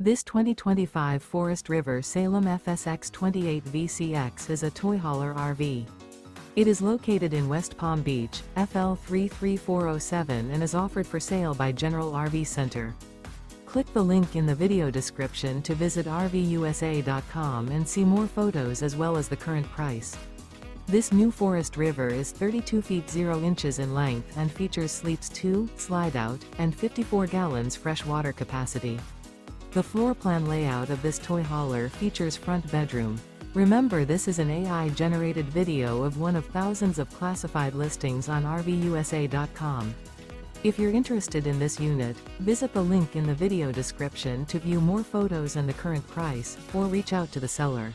This 2025 Forest River Salem FSX 28 VCX is a toy hauler RV. It is located in West Palm Beach, FL 33407 and is offered for sale by General RV Center. Click the link in the video description to visit RVUSA.com and see more photos as well as the current price. This new Forest River is 32 feet 0 inches in length and features sleeps 2, slide-out, and 54 gallons fresh water capacity. The floor plan layout of this toy hauler features front bedroom. Remember, this is an AI-generated video of one of thousands of classified listings on RVUSA.com. If you're interested in this unit, visit the link in the video description to view more photos and the current price, or reach out to the seller.